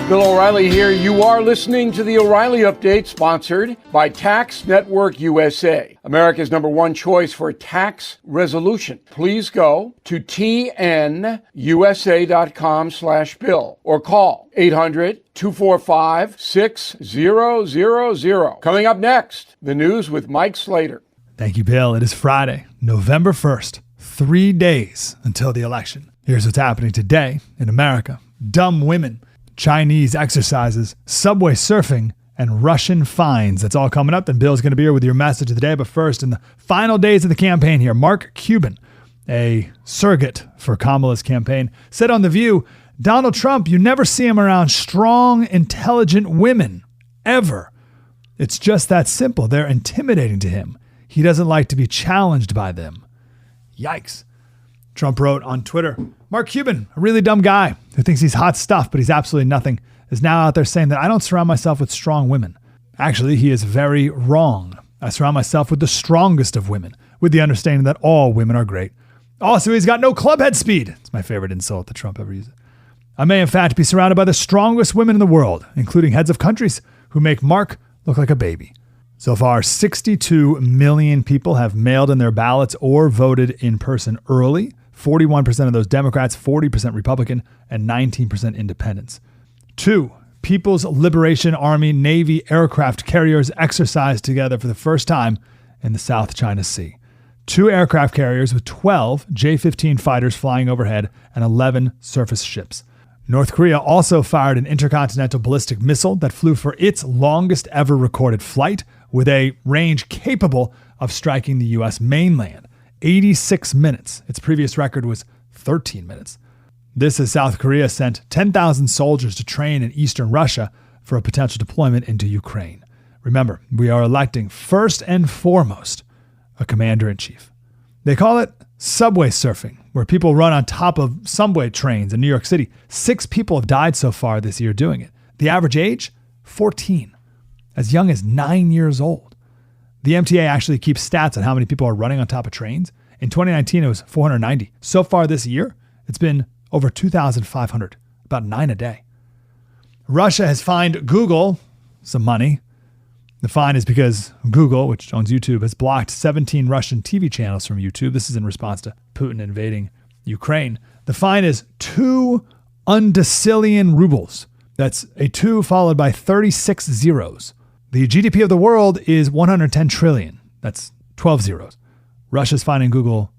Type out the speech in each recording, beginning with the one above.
Bill O'Reilly here. You are listening to the O'Reilly Update, sponsored by Tax Network USA, America's #1 choice for tax resolution. Please go to tnusa.com/bill or call 800-245-6000. Coming up next, the news with Mike Slater. Thank you, Bill. It is Friday, November 1st, 3 days until the election. Here's what's happening today in America. Dumb women, Chinese exercises, subway surfing, and Russian fines. That's all coming up, and Bill's going to be here with your message of the day. But first, in the final days of the campaign here, Mark Cuban, a surrogate for Kamala's campaign, said on The View, Donald Trump, you never see him around strong, intelligent women, ever. It's just that simple. They're intimidating to him. He doesn't like to be challenged by them. Yikes. Trump wrote on Twitter, Mark Cuban, a really dumb guy who thinks he's hot stuff, but he's absolutely nothing, is now out there saying that I don't surround myself with strong women. Actually, he is very wrong. I surround myself with the strongest of women, with the understanding that all women are great. Also, he's got no clubhead speed. It's my favorite insult that Trump ever uses. I may, in fact, be surrounded by the strongest women in the world, including heads of countries who make Mark look like a baby. So far, 62 million people have mailed in their ballots or voted in person early. 41% of those Democrats, 40% Republican, and 19% independents. 2. People's Liberation Army Navy aircraft carriers exercised together for the first time in the South China Sea. 2 aircraft carriers with 12 J-15 fighters flying overhead and 11 surface ships. North Korea also fired an intercontinental ballistic missile that flew for its longest ever recorded flight with a range capable of striking the U.S. mainland. 86 minutes. Its previous record was 13 minutes. This as South Korea sent 10,000 soldiers to train in eastern Russia for a potential deployment into Ukraine. Remember, we are electing first and foremost a commander-in-chief. They call it subway surfing, where people run on top of subway trains in New York City. 6 people have died so far this year doing it. The average age? 14. As young as 9 years old. The MTA actually keeps stats on how many people are running on top of trains. In 2019, it was 490. So far this year, it's been over 2,500, about 9 a day. Russia has fined Google some money. The fine is because Google, which owns YouTube, has blocked 17 Russian TV channels from YouTube. This is in response to Putin invading Ukraine. The fine is 2 undecillion rubles. That's a 2 followed by 36 zeros. The GDP of the world is 110 trillion. That's 12 zeros. Russia's fining Google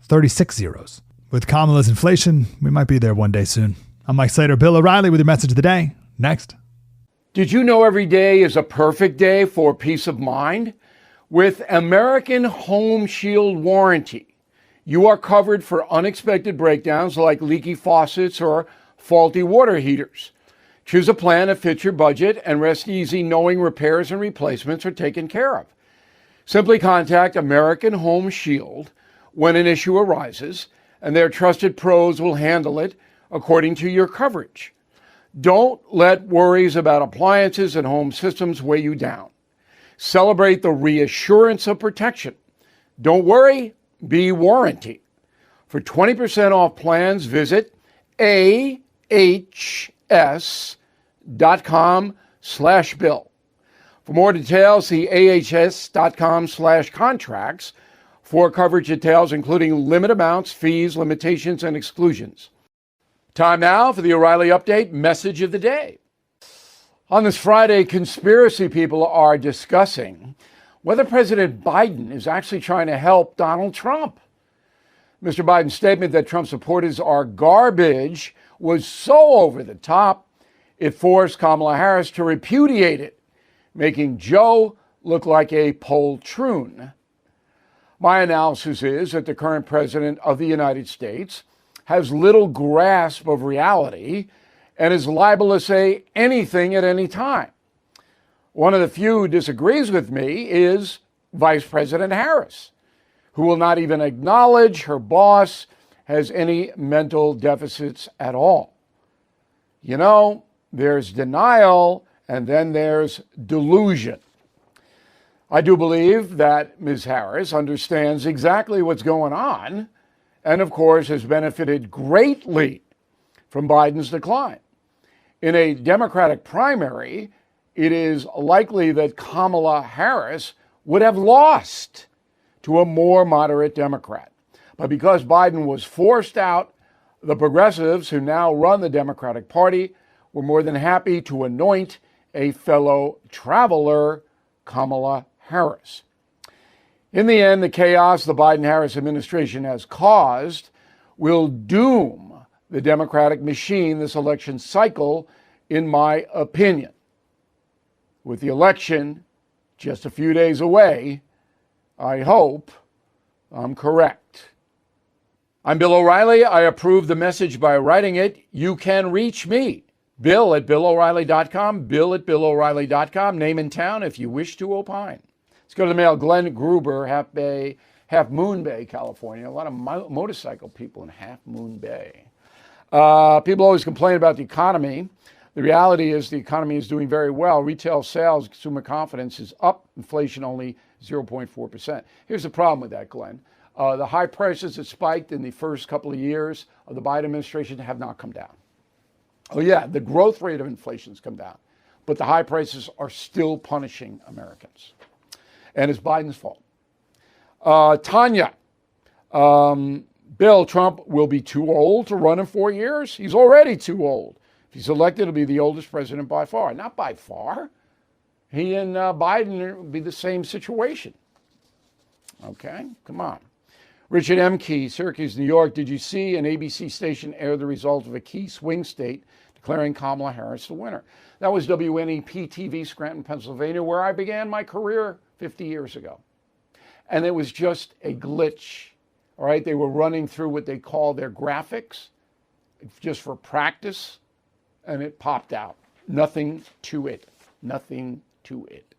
36 zeros. With Kamala's inflation, we might be there one day soon. I'm Mike Slater. Bill O'Reilly with your message of the day. Next. Did you know every day is a perfect day for peace of mind? With American Home Shield Warranty, you are covered for unexpected breakdowns like leaky faucets or faulty water heaters. Choose a plan that fits your budget and rest easy knowing repairs and replacements are taken care of. Simply contact American Home Shield when an issue arises, and their trusted pros will handle it according to your coverage. Don't let worries about appliances and home systems weigh you down. Celebrate the reassurance of protection. Don't worry, be warranty. For 20% off plans, visit ahs.com/bill. For more details, see ahs.com/contracts for coverage details, including limit amounts, fees, limitations, and exclusions. Time now for the O'Reilly Update message of the day. On this Friday, conspiracy people are discussing whether President Biden is actually trying to help Donald Trump. Mr. Biden's statement that Trump supporters are garbage was so over the top, it forced Kamala Harris to repudiate it, making Joe look like a poltroon. My analysis is that the current president of the United States has little grasp of reality and is liable to say anything at any time. One of the few who disagrees with me is Vice President Harris, who will not even acknowledge her boss has any mental deficits at all. You know, there's denial and then there's delusion. I do believe that Ms. Harris understands exactly what's going on and, of course, has benefited greatly from Biden's decline. In a Democratic primary, it is likely that Kamala Harris would have lost to a more moderate Democrat. But because Biden was forced out, the progressives who now run the Democratic Party were more than happy to anoint a fellow traveler, Kamala Harris. In the end, the chaos the Biden-Harris administration has caused will doom the Democratic machine this election cycle, in my opinion. With the election just a few days away, I hope I'm correct. I'm Bill O'Reilly. I approve the message by writing it. You can reach me, Bill at BillO'Reilly.com, Bill at BillO'Reilly.com, name and town if you wish to opine. Let's go to the mail. Glenn Gruber, Half Moon Bay, California. A lot of motorcycle people in Half Moon Bay. People always complain about the economy. The reality is the economy is doing very well. Retail sales, consumer confidence is up. Inflation only 0.4%. Here's the problem with that, Glenn. The high prices that spiked in the first couple of years of the Biden administration have not come down. Oh yeah, the growth rate of inflation has come down, but the high prices are still punishing Americans. And it's Biden's fault. Tanya, Bill, Trump will be too old to run in 4 years. He's already too old. If he's elected, he'll be the oldest president by far. Not by far. He and Biden will be the same situation. Okay, come on. Richard M. Key, Syracuse, New York. Did you see an ABC station air the result of a key swing state declaring Kamala Harris the winner? That was WNEP TV, Scranton, Pennsylvania, where I began my career 50 years ago. And it was just a glitch. All right, they were running through what they call their graphics just for practice, and it popped out. Nothing to it. Nothing to it.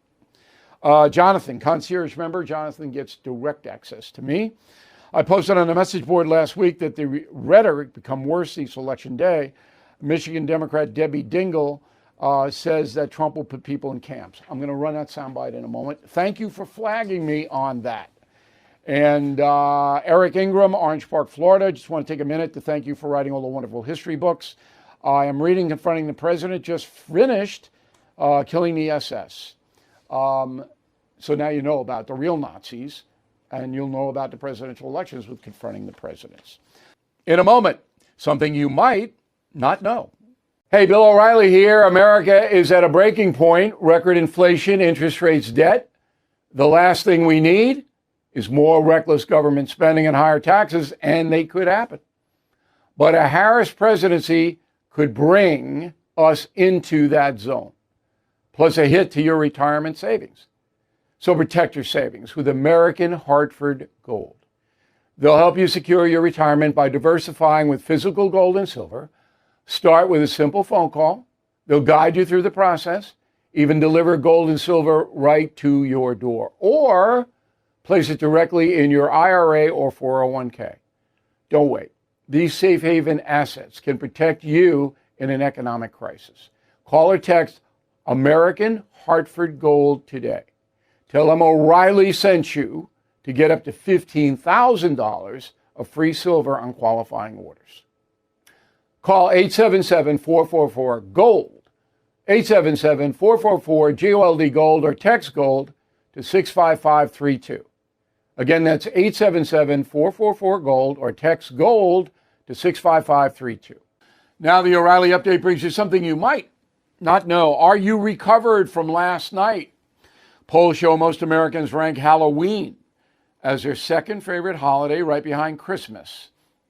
Jonathan, concierge member. Jonathan gets direct access to me. I posted on the message board last week that the rhetoric become worse each election day. Michigan Democrat Debbie Dingell says that Trump will put people in camps. I'm going to run that soundbite in a moment. Thank you for flagging me on that. And Eric Ingram, Orange Park, Florida. Just want to take a minute to thank you for writing all the wonderful history books. I am reading Confronting the President, just finished Killing the SS. So now you know about the real Nazis, and you'll know about the presidential elections with Confronting the Presidents. In a moment, something you might not know. Hey, Bill O'Reilly here. America is at a breaking point. Record inflation, interest rates, debt. The last thing we need is more reckless government spending and higher taxes, and they could happen. But a Harris presidency could bring us into that zone, plus a hit to your retirement savings. So protect your savings with American Hartford Gold. They'll help you secure your retirement by diversifying with physical gold and silver. Start with a simple phone call. They'll guide you through the process, even deliver gold and silver right to your door, or place it directly in your IRA or 401k. Don't wait. These safe haven assets can protect you in an economic crisis. Call or text American Hartford Gold today. Tell them O'Reilly sent you to get up to $15,000 of free silver on qualifying orders. Call 877-444-GOLD, 877-444-GOLD Gold, or text GOLD to 65532. Again, that's 877-444-GOLD, or text GOLD to 65532. Now the O'Reilly Update brings you something you might not know. Are you recovered from last night? Polls show most Americans rank Halloween as their second favorite holiday, right behind Christmas,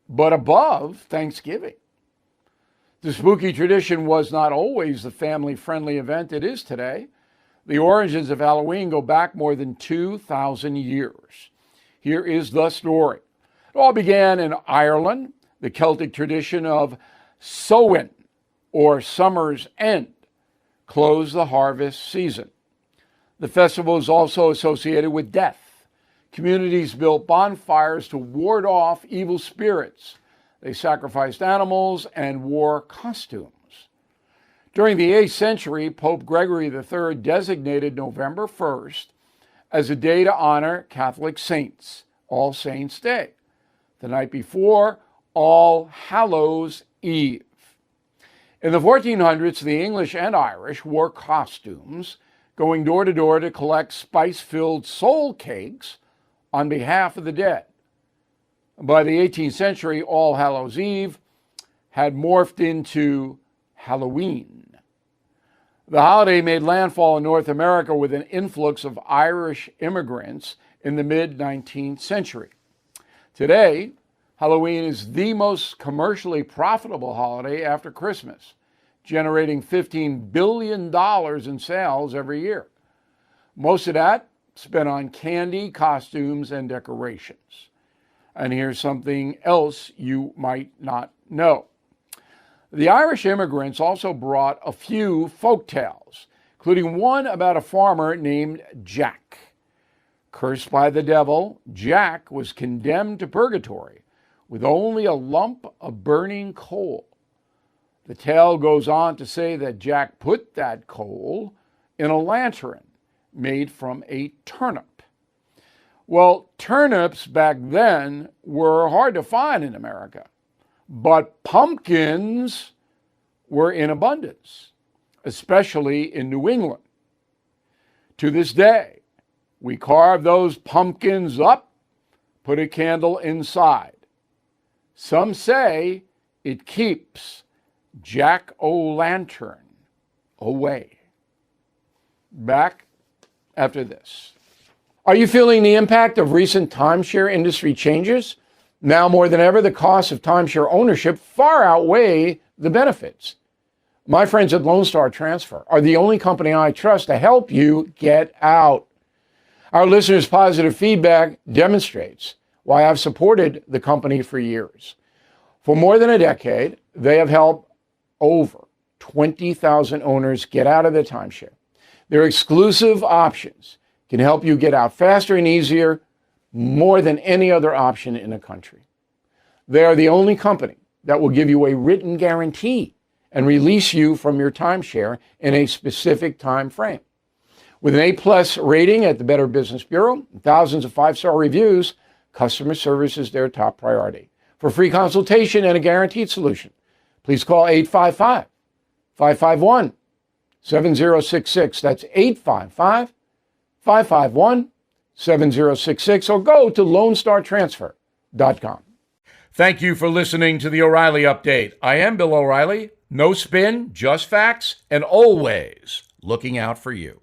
but above Thanksgiving. The spooky tradition was not always the family-friendly event it is today. The origins of Halloween go back more than 2,000 years. Here is the story. It all began in Ireland, the Celtic tradition of Samhain, or summer's end, close the harvest season. The festival is also associated with death. Communities built bonfires to ward off evil spirits. They sacrificed animals and wore costumes. During the 8th century, Pope Gregory III designated November 1st as a day to honor Catholic saints, All Saints' Day. The night before, All Hallows' Eve. In the 1400s, the English and Irish wore costumes, going door to door to collect spice-filled soul cakes on behalf of the dead. By the 18th century, All Hallows' Eve had morphed into Halloween. The holiday made landfall in North America with an influx of Irish immigrants in the mid-19th century. Today, Halloween is the most commercially profitable holiday after Christmas, generating $15 billion in sales every year. Most of that spent on candy, costumes, and decorations. And here's something else you might not know. The Irish immigrants also brought a few folk tales, including one about a farmer named Jack. Cursed by the devil, Jack was condemned to purgatory with only a lump of burning coal. The tale goes on to say that Jack put that coal in a lantern made from a turnip. Well, turnips back then were hard to find in America, but pumpkins were in abundance, especially in New England. To this day, we carve those pumpkins up, put a candle inside. Some say it keeps Jack-o'-lantern away. Back after this. Are you feeling the impact of recent timeshare industry changes? Now more than ever, the costs of timeshare ownership far outweigh the benefits. My friends at Lone Star Transfer are the only company I trust to help you get out. Our listeners' positive feedback demonstrates why I've supported the company for years. For more than a decade, they have helped over 20,000 owners get out of their timeshare. Their exclusive options can help you get out faster and easier, more than any other option in the country. They are the only company that will give you a written guarantee and release you from your timeshare in a specific time frame. With an A+ rating at the Better Business Bureau and thousands of 5-star reviews, customer service is their top priority. For free consultation and a guaranteed solution, please call 855-551-7066. That's 855-551-7066, or go to LoneStarTransfer.com. Thank you for listening to the O'Reilly Update. I am Bill O'Reilly. No spin, just facts, and always looking out for you.